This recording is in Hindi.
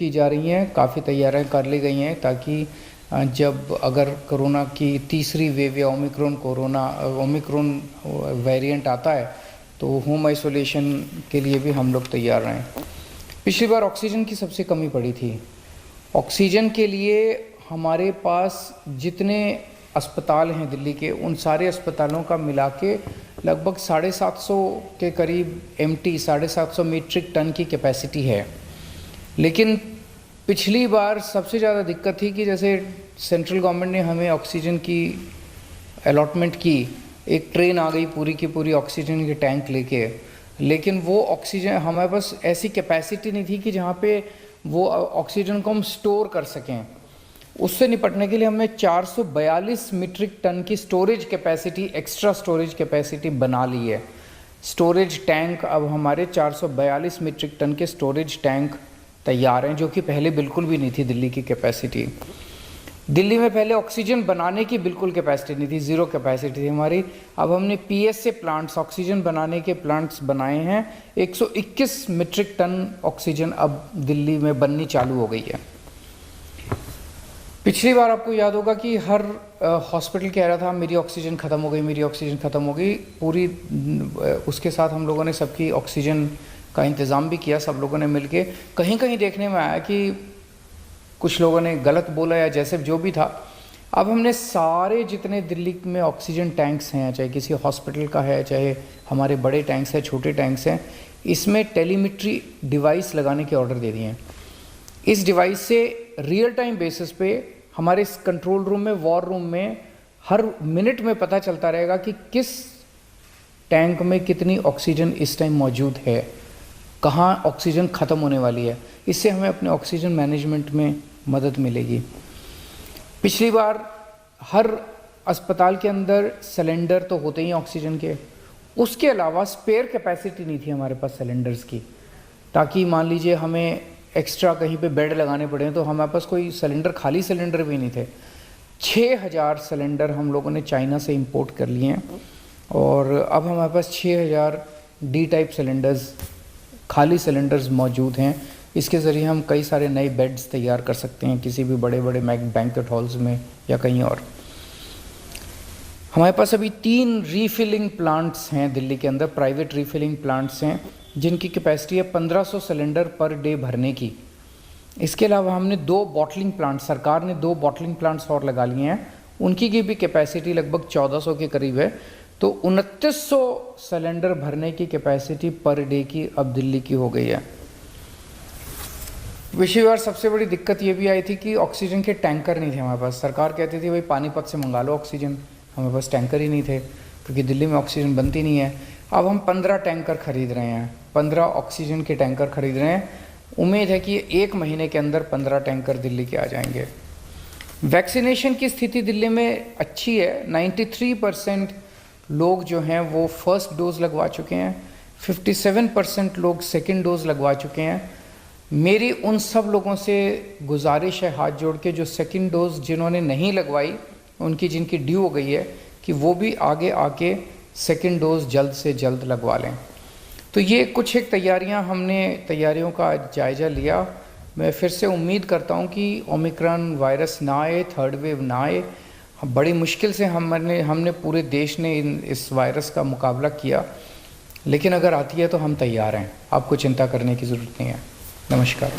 की जा रही हैं, काफ़ी तैयारियां कर ली गई हैं ताकि जब अगर कोरोना की तीसरी वेव या ओमिक्रॉन वेरिएंट आता है तो होम आइसोलेशन के लिए भी हम लोग तैयार रहें। पिछली बार ऑक्सीजन की सबसे कमी पड़ी थी। ऑक्सीजन के लिए हमारे पास जितने अस्पताल हैं दिल्ली के, उन सारे अस्पतालों का मिला के लगभग 750 के करीब एमटी 750 मीट्रिक टन की कैपेसिटी है। लेकिन पिछली बार सबसे ज़्यादा दिक्कत थी कि जैसे सेंट्रल गवर्नमेंट ने हमें ऑक्सीजन की अलॉटमेंट की, एक ट्रेन आ गई पूरी की पूरी ऑक्सीजन के टैंक लेके, लेकिन वो ऑक्सीजन हमारे पास ऐसी कैपेसिटी नहीं थी कि जहाँ पे वो ऑक्सीजन को हम स्टोर कर सकें। उससे निपटने के लिए हमने 442 मीट्रिक टन की storage capacity, extra storage capacity बना ली है। स्टोरेज टैंक अब हमारे 442 मीट्रिक टन के स्टोरेज टैंक तैयार हैं, जो कि पहले बिल्कुल भी नहीं थी दिल्ली की कैपेसिटी। दिल्ली में पहले ऑक्सीजन बनाने की बिल्कुल कैपेसिटी नहीं थी, ज़ीरो कैपेसिटी थी हमारी। अब हमने पीएसए प्लांट्स, ऑक्सीजन बनाने के प्लांट्स बनाए हैं। 121 मीट्रिक टन ऑक्सीजन अब दिल्ली में बननी चालू हो गई है। पिछली बार आपको याद होगा कि हर हॉस्पिटल कह रहा था मेरी ऑक्सीजन ख़त्म हो गई, मेरी ऑक्सीजन ख़त्म हो गई। पूरी उसके साथ हम लोगों ने सबकी ऑक्सीजन का इंतज़ाम भी किया, सब लोगों ने मिलके। कहीं कहीं देखने में आया कि कुछ लोगों ने गलत बोला या जैसे जो भी था। अब हमने सारे जितने दिल्ली में ऑक्सीजन टैंक्स हैं, चाहे किसी हॉस्पिटल का है, चाहे हमारे बड़े टैंक्स हैं, छोटे टैंक्स हैं, इसमें टेलीमेट्री डिवाइस लगाने के ऑर्डर दे दिए हैं। इस डिवाइस से रियल टाइम बेसिस पे हमारे इस कंट्रोल रूम में, वॉर रूम में हर मिनट में पता चलता रहेगा कि किस टैंक में कितनी ऑक्सीजन इस टाइम मौजूद है, कहाँ ऑक्सीजन ख़त्म होने वाली है। इससे हमें अपने ऑक्सीजन मैनेजमेंट में मदद मिलेगी। पिछली बार हर अस्पताल के अंदर सिलेंडर तो होते ही ऑक्सीजन के, उसके अलावा स्पेयर कैपेसिटी नहीं थी हमारे पास सिलेंडर्स की, ताकि मान लीजिए हमें एक्स्ट्रा कहीं पे बेड लगाने पड़े तो हमारे पास कोई सिलेंडर, खाली सिलेंडर भी नहीं थे। 6000 सिलेंडर हम लोगों ने चाइना से इंपोर्ट कर लिए हैं और अब हमारे पास 6000 डी टाइप सिलेंडर्स, खाली सिलेंडर्स मौजूद हैं। इसके ज़रिए हम कई सारे नए बेड्स तैयार कर सकते हैं किसी भी बड़े बड़े बैंक्वेट हॉल्स में या कहीं और। हमारे पास अभी 3 रीफिलिंग प्लांट्स हैं दिल्ली के अंदर, प्राइवेट रीफिलिंग प्लांट्स हैं, जिनकी कैपेसिटी है 1500 सिलेंडर पर डे भरने की। इसके अलावा हमने 2 बॉटलिंग प्लांट, सरकार ने 2 बॉटलिंग प्लांट्स और लगा लिए हैं, उनकी की भी कैपेसिटी लगभग 1400 के करीब है। तो 2900 सिलेंडर भरने की कैपेसिटी पर डे की अब दिल्ली की हो गई है। पिछली बार सबसे बड़ी दिक्कत ये भी आई थी कि ऑक्सीजन के टैंकर नहीं थे हमारे पास। सरकार कहती थी भाई पानीपत से मंगा लो ऑक्सीजन, हमारे पास टैंकर ही नहीं थे क्योंकि दिल्ली में ऑक्सीजन बनती नहीं है। अब हम 15 टैंकर खरीद रहे हैं, 15 ऑक्सीजन के टैंकर खरीद रहे हैं। उम्मीद है कि 1 महीने के अंदर 15 टैंकर दिल्ली के आ जाएंगे। वैक्सीनेशन की स्थिति दिल्ली में अच्छी है। 93% लोग जो हैं वो फर्स्ट डोज लगवा चुके हैं, 57% लोग सेकेंड डोज लगवा चुके हैं। मेरी उन सब लोगों से गुजारिश है हाथ जोड़ के, जो सेकेंड डोज जिन्होंने नहीं लगवाई, उनकी जिनकी ड्यू हो गई है, कि वो भी आगे आके सेकेंड डोज जल्द से जल्द लगवा लें। तो ये कुछ एक तैयारियों का जायज़ा लिया। मैं फिर से उम्मीद करता हूँ कि ओमिक्रॉन वायरस ना आए, थर्ड वेव ना आए। बड़ी मुश्किल से हमने पूरे देश ने इस वायरस का मुकाबला किया, लेकिन अगर आती है तो हम तैयार हैं, आपको चिंता करने की ज़रूरत नहीं है। नमस्कार।